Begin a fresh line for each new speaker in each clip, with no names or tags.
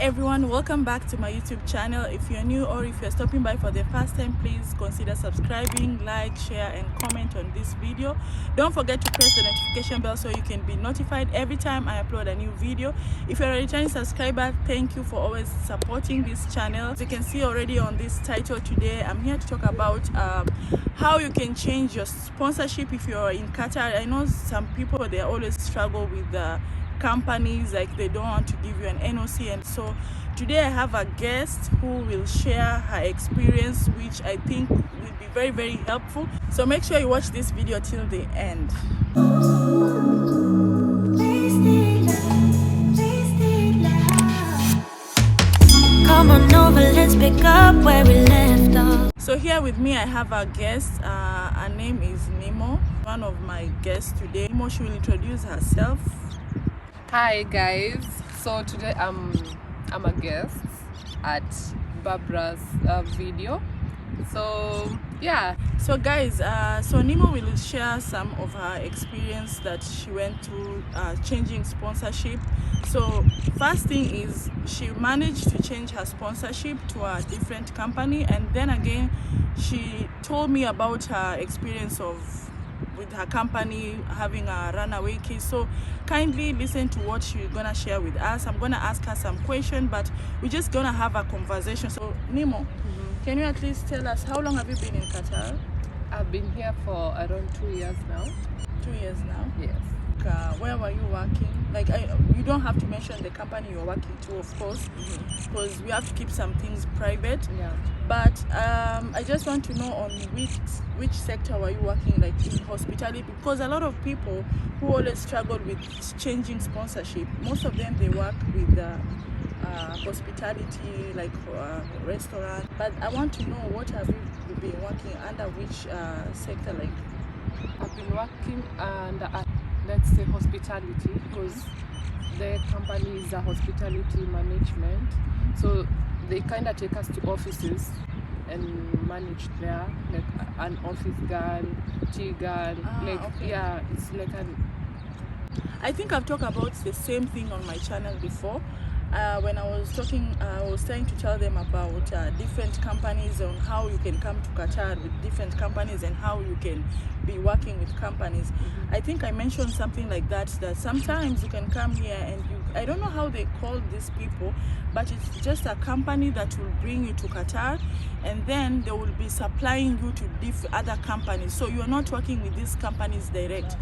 everyone, welcome back to my YouTube channel. If you're new or if you're stopping by for the first time, please consider subscribing, like, share and comment on this video. Don't forget to press the notification bell so you can be notified every time I upload a new video. If you're a returning subscriber, thank you for always supporting this channel. As you can see already on this title, today I'm here to talk about how you can change your sponsorship if you're in Qatar. I know some people, they always struggle with companies, like they don't want to give you an NOC, and so today I have a guest who will share her experience, which I think will be very, very helpful. So make sure you watch this video till the end. Come on over, let's pick up where we left off. So here with me I have a guest. Her name is Nemo, one of my guests today. Nemo, she will introduce herself.
Hi guys, so today I'm a guest at Babra's video. So yeah,
so guys, so Nemo will share some of her experience that she went through changing sponsorship. So first thing is she managed to change her sponsorship to a different company, and then again she told me about her experience with her company having a runaway case. So kindly listen to what she's gonna share with us. I'm gonna ask her some questions, but we're just gonna have a conversation. So Nemo, can you at least tell us how long have you been in Qatar?
I've been here for around 2 years now.
2 years now?
Yes.
Where were you working? Like, you don't have to mention the company you're working to, of course, because we have to keep some things private.
Yeah.
But I just want to know on which sector were you working, like in hospitality, because a lot of people who always struggle with changing sponsorship, most of them they work with hospitality, like restaurant. But I want to know, what have you been working under, which sector? Like,
I've been working under let's say hospitality, because the company is a hospitality management, so they kind of take us to offices and manage there, like an office girl, tea girl, like okay. Yeah, it's like
I think I've talked about the same thing on my channel before. When I was talking, I was trying to tell them about different companies, on how you can come to Qatar with different companies and how you can be working with companies. I think I mentioned something like that sometimes you can come here and I don't know how they call these people, but it's just a company that will bring you to Qatar, and then they will be supplying you to other companies. So you are not working with these companies direct.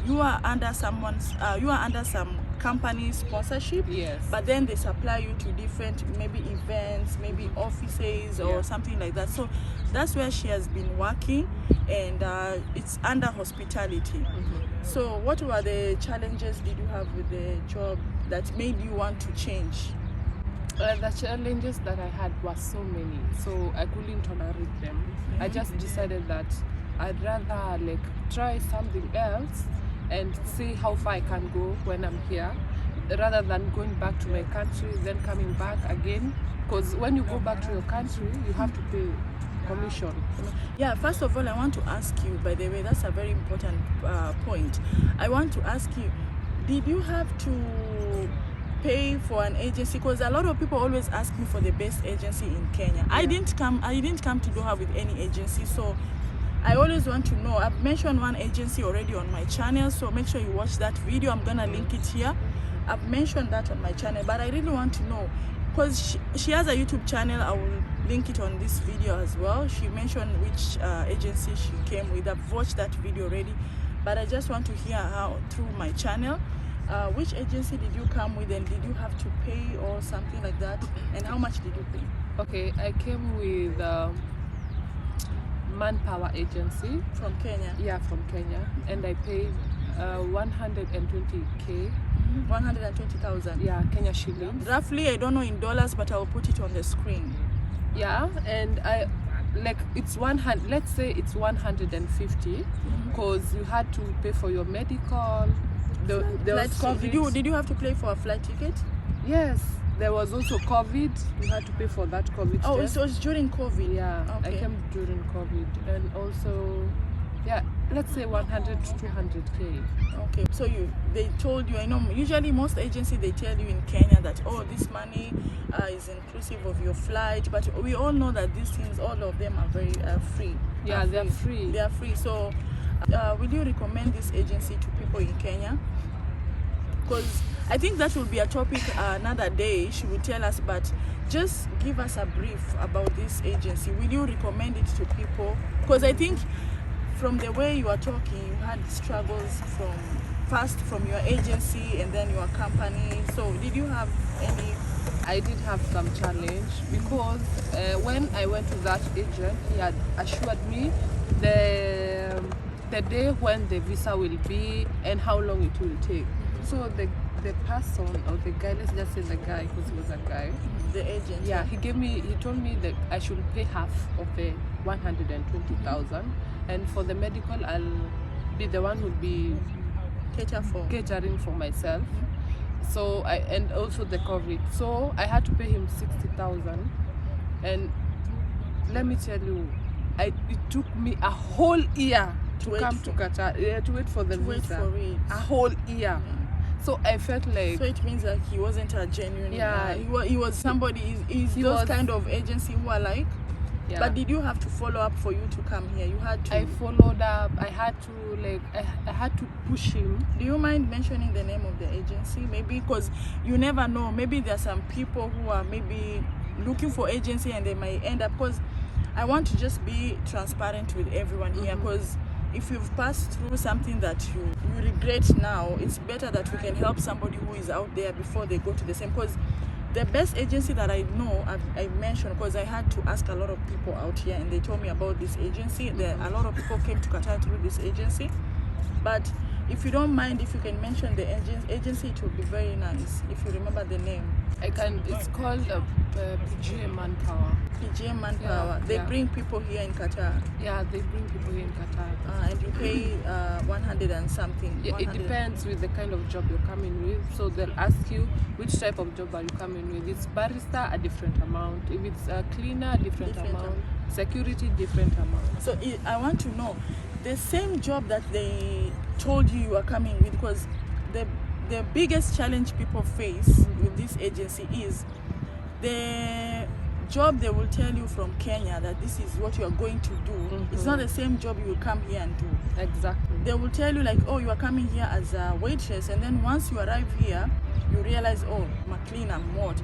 You are under someone's, you are under some company sponsorship.
Yes.
But then they supply you to different, maybe events, maybe offices or something like that. So that's where she has been working, and it's under hospitality. So what were the challenges did you have with the job that made you want to change?
The challenges that I had were so many, so I couldn't tolerate them. I just decided that I'd rather like try something else and see how far I can go when I'm here, rather than going back to my country, then coming back again. Because when you go back to your country, you have to pay commission.
Yeah, first of all, I want to ask you, by the way, that's a very important point. I want to ask you, did you have to pay for an agency? Because a lot of people always ask me for the best agency in Kenya. Yeah. I didn't come to Doha with any agency, so I always want to know. I've mentioned one agency already on my channel, so make sure you watch that video. I'm gonna link it here. I've mentioned that on my channel, but I really want to know, because she has a YouTube channel. I will link it on this video as well. She mentioned which agency she came with. I've watched that video already, but I just want to hear how through my channel. Which agency did you come with, and did you have to pay or something like that, and how much did you pay?
Okay, I came with Manpower agency
from Kenya.
Yeah, from Kenya, and I paid 120k.
120,000.
Yeah, Kenya shillings.
Roughly, I don't know in dollars, but I'll put it on the screen.
Yeah, and I like it's 100. Let's say it's 150, because you had to pay for your medical. There was COVID.
Did you have to pay for a flight ticket?
Yes. There was also COVID. You had to pay for that COVID
test.
test.
So it's during COVID?
Yeah,
okay.
I came during COVID. And also, yeah, let's say 100 to 200k.
Okay, so they told you, I know usually most agencies, they tell you in Kenya that, oh, this money is inclusive of your flight, but we all know that these things, all of them are very free.
Yeah, they're free.
They are free. So will you recommend this agency to people in Kenya? Because I think that will be a topic another day. She will tell us, but just give us a brief about this agency. Will you recommend it to people? Because I think from the way you are talking, you had struggles from your agency and then your company. So did you have any?
I did have some challenge because when I went to that agent, he had assured me the day when the visa will be and how long it will take. So the person or the guy, let's just say the guy, because he was a guy,
the agent.
Yeah, he told me that I should pay half of the 120,000, and for the medical, I'll be the one who'll be catering for myself. So and also the COVID. So I had to pay him 60,000, and let me tell you, it took me a whole year to come to Qatar, to wait for the visa. A whole year. So I felt like...
So it means that he wasn't a genuine...
Yeah.
He was somebody... He's those kind of agency who are like... Yeah. But did you have to follow up for you to come here? You had to...
I followed up. I had to I had to push him.
Do you mind mentioning the name of the agency? Maybe because you never know. Maybe there are some people who are maybe looking for agency and they might end up... Because I want to just be transparent with everyone here, because if you've passed through something that you regret now, it's better that we can help somebody who is out there before they go to the same. Because the best agency that I know, I mentioned, because I had to ask a lot of people out here and they told me about this agency. A lot of people came to Qatar through this agency. But if you don't mind, if you can mention the agency, it will be very nice if you remember the name.
I can. It's called PGA Manpower.
PGA Manpower. They bring people here in Qatar.
Yeah, they bring people here in Qatar.
And you pay 100 and something.
Yeah, it depends with the kind of job you're coming with. So they'll ask you which type of job are you coming with. It's barista, a different amount. If it's a cleaner, different amount. Security, different amount.
So I want to know the same job that they told you are coming with, because the biggest challenge people face with this agency is the job they will tell you from Kenya that this is what you are going to do. It's not the same job you will come here and do.
Exactly.
They will tell you like, oh, you are coming here as a waitress, and then once you arrive here, you realize, oh, I'm a cleaner, I'm what?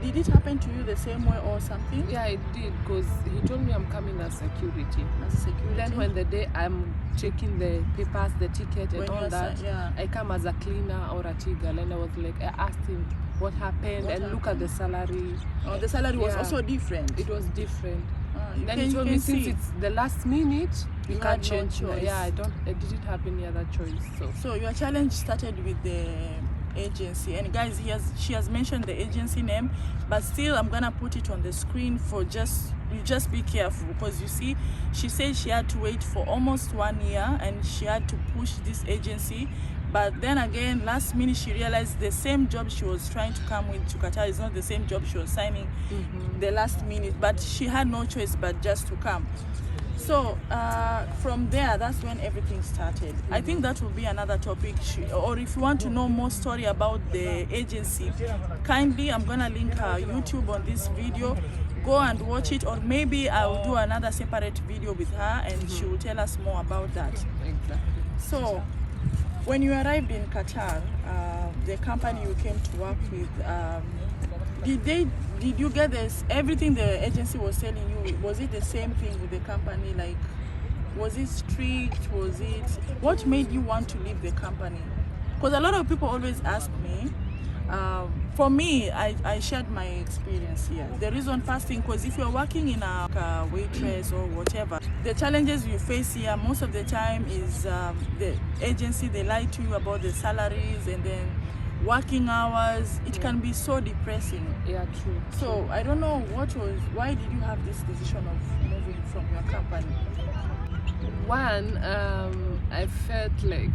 Did it happen to you the same way or something?
Yeah, it did, because he told me I'm coming as security.
As security?
Then when the day I'm checking the papers, the ticket and all that, I come as a cleaner or a tea girl, and I was like, I asked him what happened, look at the salary.
Oh, the salary was also different?
It was different. Then he told me, since it's the last minute, you can't change.
No choice.
Yeah, I didn't have any other choice. So
your challenge started with the agency, and guys, she has mentioned the agency name, but still I'm gonna put it on the screen for you just be careful, because you see she said she had to wait for almost 1 year and she had to push this agency. But then again, last minute she realized the same job she was trying to come with to Qatar is not the same job she was signing the last minute, but she had no choice but just to come. So from there, that's when everything started. I think that will be another topic, or if you want to know more story about the agency, kindly, I'm gonna link her YouTube on this video. Go and watch it, or maybe I'll do another separate video with her and she will tell us more about that.
Exactly.
So when you arrived in Qatar, the company you came to work with, did you get this, everything the agency was telling you, was it the same thing with the company? Like, was it strict? What made you want to leave the company? Because a lot of people always ask me. For me, I shared my experience here. The reason, first thing, because if you're working in a waitress or whatever, the challenges you face here most of the time is the agency, they lie to you about the salaries and then working hours. It can be so depressing.
Yeah, true.
So I don't know why did you have this decision of moving from your company?
One, I felt like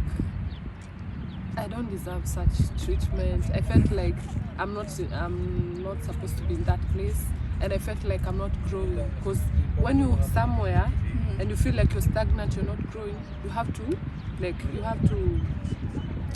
I don't deserve such treatment. I felt like I'm not supposed to be in that place, and I felt like I'm not growing. Because when you're somewhere and you feel like you're stagnant, you're not growing, you have to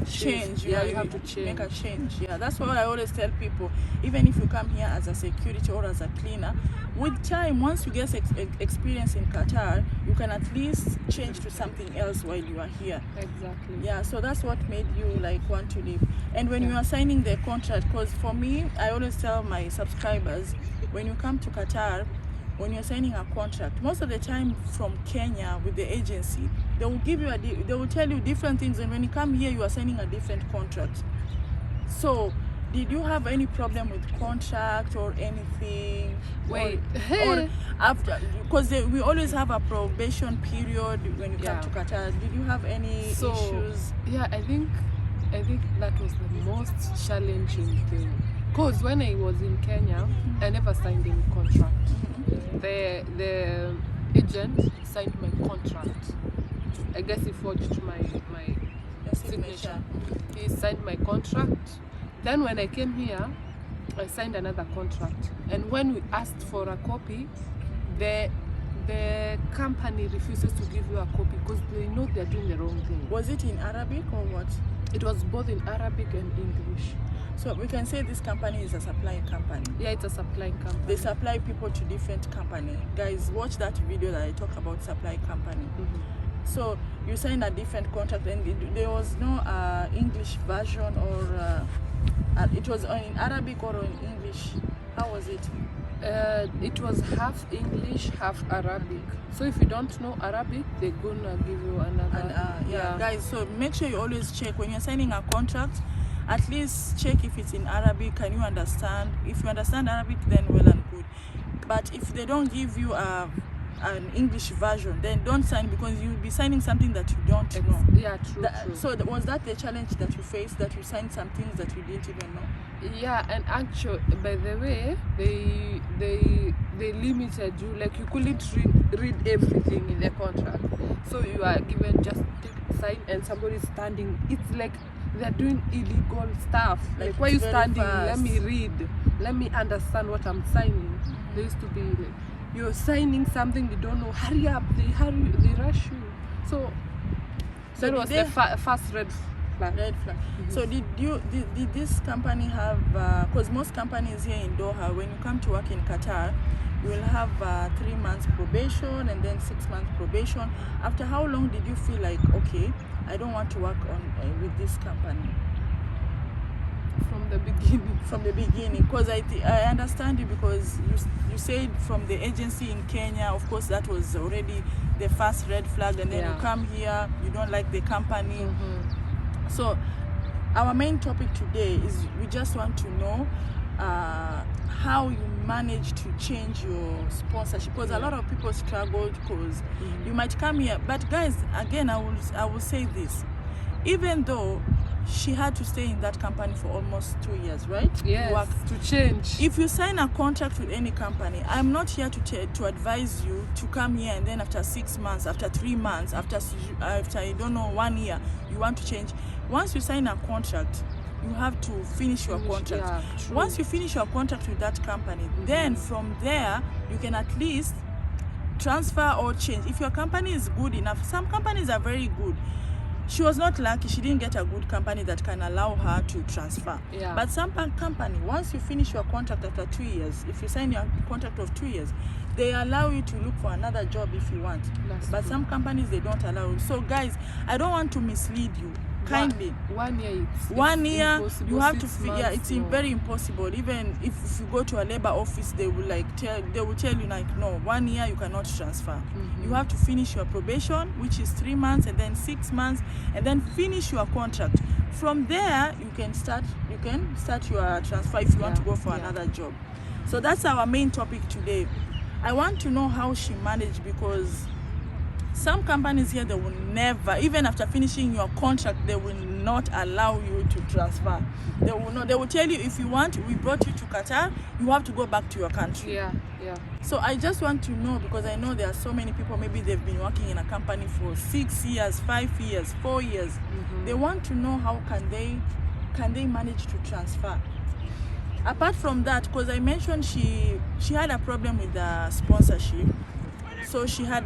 change.
Yeah, you have to change.
Make a change. Yeah, that's what I always tell people. Even if you come here as a security or as a cleaner, with time, once you get experience in Qatar, you can at least change to something else while you are here.
Exactly.
Yeah, so that's what made you like want to leave. And when you are signing the contract, because for me, I always tell my subscribers, when you come to Qatar, when you're signing a contract, most of the time from Kenya with the agency, they will give you they will tell you different things, and when you come here, you are signing a different contract. So did you have any problem with contract or anything?
Wait,
or after, because we always have a probation period when you come to Qatar. Did you have any issues?
Yeah, I think that was the most challenging thing. Because when I was in Kenya, I never signed any contract. The agent signed my contract. I guess he forged my signature. He signed my contract. Then when I came here, I signed another contract. And when we asked for a copy, the company refuses to give you a copy because they know they're doing the wrong thing.
Was it in Arabic or what?
It was both in Arabic and English.
So we can say this company is a supplying company.
Yeah, it's a supplying company.
They supply people to different company. Guys, watch that video that I talk about supply company. So you signed a different contract, and there was no English version, or it was in Arabic or in English. How was it?
It was half English, half Arabic. So if you don't know Arabic, they're gonna give you another.
Yeah, guys. So make sure you always check when you're signing a contract. At least check if it's in Arabic. Can you understand? If you understand Arabic, then well and good. But if they don't give you an English version, then don't sign, because you'll be signing something that you don't know.
Yeah, true.
So was that the challenge that you faced, that you signed some things that you didn't even know?
Yeah, and actually, by the way, they limited you, like you couldn't read everything in the contract. So you are given just sign, and somebody's standing. It's like they're doing illegal stuff. Like, why are you standing? Let me read. Let me understand what I'm signing. There used to be like, you're signing something you don't know. Hurry up! They rush you. So that was the first red flag.
Red flag. So did this company have? Because most companies here in Doha, when you come to work in Qatar, you will have 3 months probation and then 6 months probation. After how long did you feel like, okay, I don't want to work with this company?
From the beginning.
From the beginning, because I understand you, because you said from the agency in Kenya, of course that was already the first red flag, and then you come here, you don't like the company. So our main topic today is we just want to know how you manage to change your sponsorship, because a lot of people struggle, because you might come here, but guys, again, I will say this, even though she had to stay in that company for almost 2 years, right?
Yes, to change.
If you sign a contract with any company, I'm not here to advise you to come here and then after 6 months, after 3 months, after I don't know 1 year, you want to change. Once you sign a contract, you have to finish your contract.
Yeah,
once you finish your contract with that company, then from there you can at least transfer or change. If your company is good enough, some companies are very good. She was not lucky, she didn't get a good company that can allow her to transfer. But some company, once you finish your contract after 2 years, if you sign your contract of 2 years, they allow you to look for another job if you want. But some companies, they don't allow you. So guys, I don't want to mislead you. Kindly.
1 year.
One year,
impossible.
you have to
6
figure.
months,
It's very impossible. Even if you go to a labor office, they will tell you like, no, 1 year you cannot transfer. You have to finish your probation, which is 3 months, and then 6 months, and then finish your contract. From there, you can start your transfer if you want to go for another job. So that's our main topic today. I want to know how she managed, because some companies here, they will never, even after finishing your contract, they will not allow you to transfer. They will not. They will tell you, if you want, we brought you to Qatar, you have to go back to your country. So I just want to know, because I know there are so many people, maybe they've been working in a company for 6 years, 5 years, 4 years. They want to know how can they manage to transfer. Apart from that, because I mentioned she had a problem with the sponsorship. So she had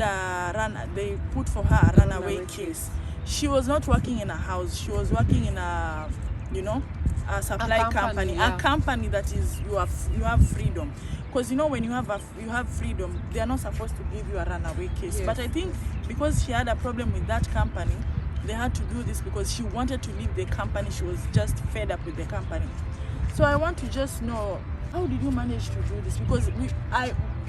they put for her a runaway case. she was not working in a house. She was working in a, you know, a supply company,
yeah.
a company that is you have freedom. Because you know, when you have freedom, they are not supposed to give you a runaway case.
Yes,
But I think because she had a problem with that company, they had to do this because she wanted to leave the company. She was just fed up with the company. So I want to just know, how did you manage to do this? Because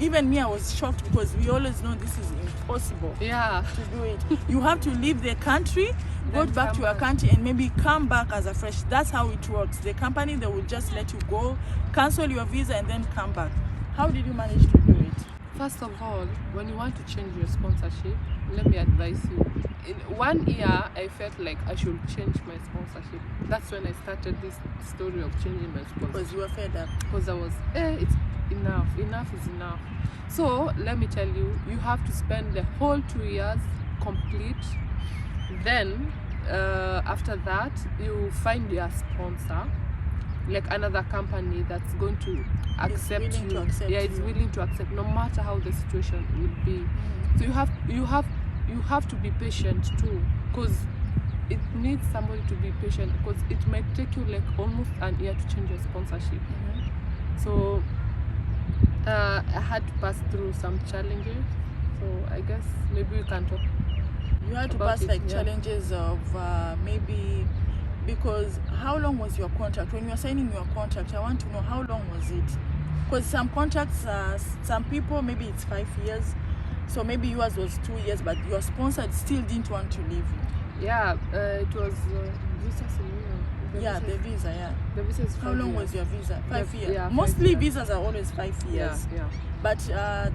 even me, I was shocked because we always know this is impossible to do it. You have to leave the country, go back to your country, and maybe come back as a fresh. That's how it works. The company, they will just let you go, cancel your visa, and then come back. How did you manage to do it?
First of all, when you want to change your sponsorship, let me advise you. In 1 year, I felt like I should change my sponsorship. That's when I started this story of changing my sponsorship.
Because you were fed up.
Because I was, it's enough. Enough is enough. So let me tell you, you have to spend the whole 2 years complete. Then after that, you find your sponsor, like another company that's going to accept you. It's willing to accept, no matter how the situation will be. So you have to be patient too, because it needs somebody to be patient, because it might take you like almost an year to change your sponsorship. So I had to pass through some challenges. So I guess maybe we can talk.
You had to pass like challenges of maybe, because how long was your contract? When you were signing your contract, I want to know how long was it? Because some contracts, some people, maybe it's 5 years. So maybe yours was 2 years, but your sponsor still didn't want to leave you.
Yeah, it was visa.
The visa,
The visa is 5
How long
years.
was your visa? 5 years.
Yeah,
Mostly
5 years.
visas are always 5 years.
Yeah.
But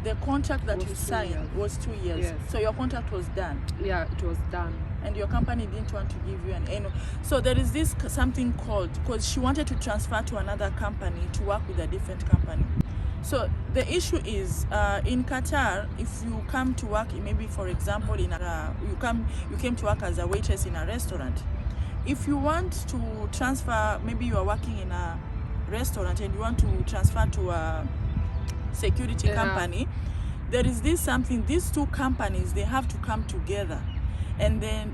the contract that
Was
you
2
signed
years.
was 2 years.
Yes.
So your contract was done.
Yeah, it was done.
And your company didn't want to give you an NO. So there is this something called, because she wanted to transfer to another company to work with a different company. So the issue is in Qatar, if you come to work, maybe for example, you came to work as a waitress in a restaurant. If you want to transfer, maybe you are working in a restaurant and you want to transfer to a security company, there is this something, these two companies, they have to come together. And then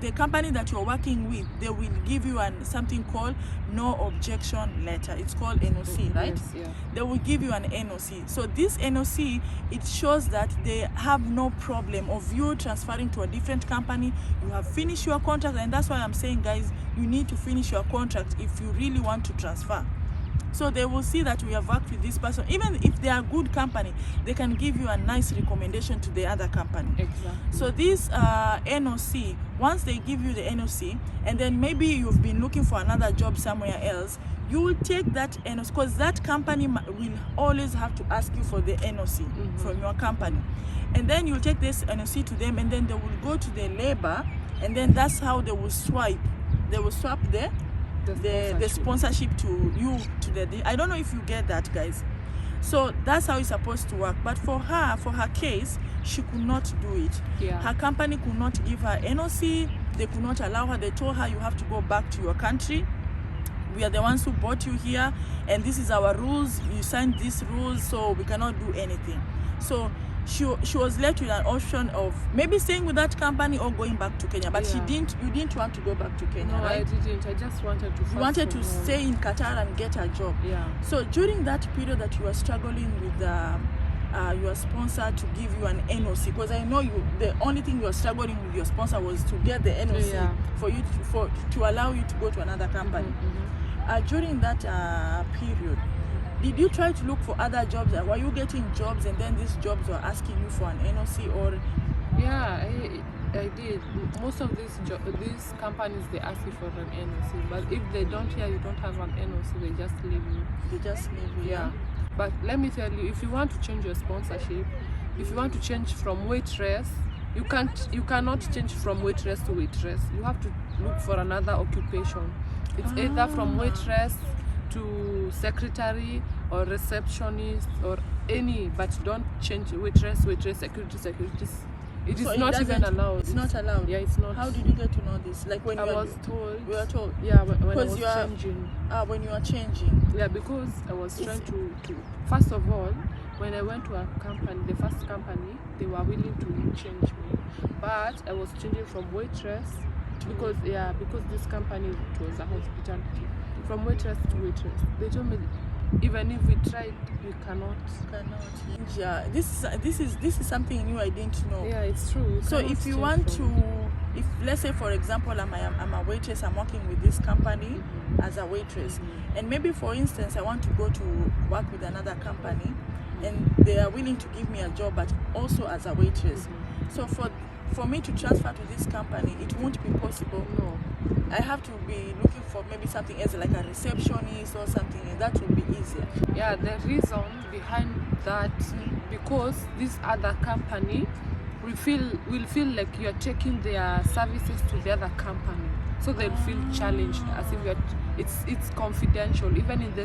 the company that you're working with, they will give you something called no objection letter. It's called NOC, right?
Yes, yeah.
They will give you an NOC. So this NOC, it shows that they have no problem of you transferring to a different company. You have finished your contract, and that's why I'm saying, guys, you need to finish your contract if you really want to transfer. So they will see that we have worked with this person. Even if they are a good company, they can give you a nice recommendation to the other company.
Exactly.
So this NOC, once they give you the NOC, and then maybe you've been looking for another job somewhere else, you will take that NOC, because that company will always have to ask you for the NOC from your company. And then you'll take this NOC to them, and then they will go to the labor, and then that's how they will swipe. They will swap the sponsorship to you, I don't know if you get that, guys. So that's how it's supposed to work. But for her case, she could not do it. Her company could not give her NOC. They could not allow her. They told her, you have to go back to your country. We are the ones who brought you here, and this is our rules. You signed these rules, so we cannot do anything. So she was left with an option of maybe staying with that company or going back to Kenya. But you didn't want to go back to Kenya, right?
No, I didn't. I just wanted to.
You wanted to stay in Qatar and get a job.
Yeah.
So during that period that you were struggling with your sponsor to give you an NOC, because I know the only thing you were struggling with your sponsor was to get the NOC for you to allow you to go to another company. During that period, did you try to look for other jobs? Were you getting jobs and then these jobs were asking you for an NOC, or?
Yeah, I did. Most of these companies, they ask you for an NOC, but if they don't hear you don't have an NOC, they just leave you.
They just leave you.
Yeah. But let me tell you, if you want to change your sponsorship, if you want to change from waitress, you cannot change from waitress to waitress. You have to look for another occupation. It's either from waitress to secretary or receptionist or any, but don't change waitress, security. It is not even allowed.
It's not allowed.
Yeah, it's not.
How did you get to know this? Like when
I was told.
You were told.
Yeah, when I was changing.
When you are changing.
Yeah, because I was trying to. First of all, when I went to a company, the first company, they were willing to change me, but I was changing from waitress because this company, it was a hospitality, from waitress to waitress. They told me even if we tried, we cannot.
Yeah, this is something new I didn't know.
Yeah, it's true.
So if you want to, if let's say for example I'm a waitress, I'm working with this company as a waitress, and maybe for instance I want to go to work with another company, and they are willing to give me a job but also as a waitress. So for me to transfer to this company, it won't be possible.
No,
I have to be looking for maybe something else like a receptionist or something, and that will be easier.
Yeah, the reason behind that, because this other company will feel like you're taking their services to the other company, so they'll feel challenged as if it's confidential. Even in the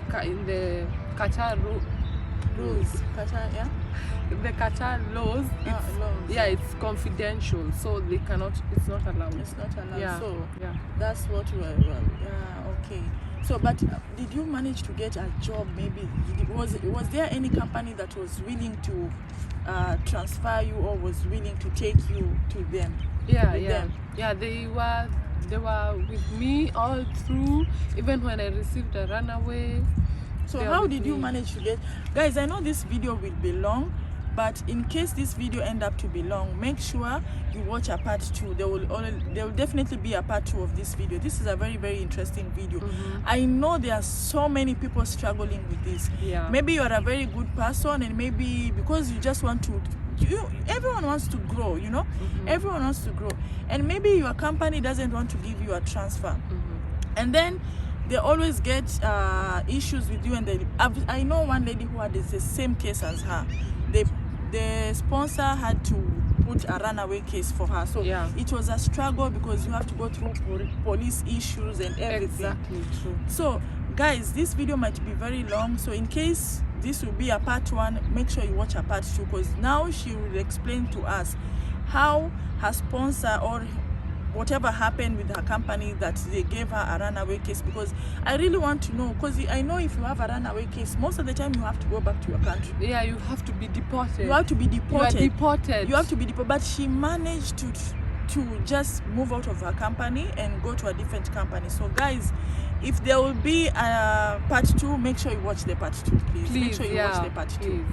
Qatar
Rules, Qatar, yeah.
The Qatar laws, it's confidential, so they cannot. It's not allowed.
It's not allowed.
Yeah.
So
yeah,
that's what we are. Okay. So, but did you manage to get a job? Maybe was there any company that was willing to transfer you, or was willing to take you to them?
Yeah. They were with me all through, even when I received a runaway.
So how did you manage to get, guys? I know this video will be long, but in case this video end up to be long, make sure you watch a part 2. There will definitely be a part 2 of this video. This is a very, very interesting video. I know there are so many people struggling with this. Maybe you are a very good person, and maybe because you just want to, everyone wants to grow, you know. Everyone wants to grow, and maybe your company doesn't want to give you a transfer, and then they always get issues with you. And I know one lady who had the same case as her. The sponsor had to put a runaway case for her, so it was a struggle because you have to go through police issues and everything.
Exactly true. So
guys, this video might be very long, so in case this will be a part 1, make sure you watch a part 2, because now she will explain to us how her sponsor or whatever happened with her company that they gave her a runaway case. Because I really want to know, because I know if you have a runaway case, most of the time you have to go back to your country.
Yeah, you have to be deported.
You have to be deported.
You are deported. You
have to be deported. But she managed to just move out of her company and go to a different company. So guys, if there will be a part 2, make sure you watch the part 2, please. Make sure you watch the part 2.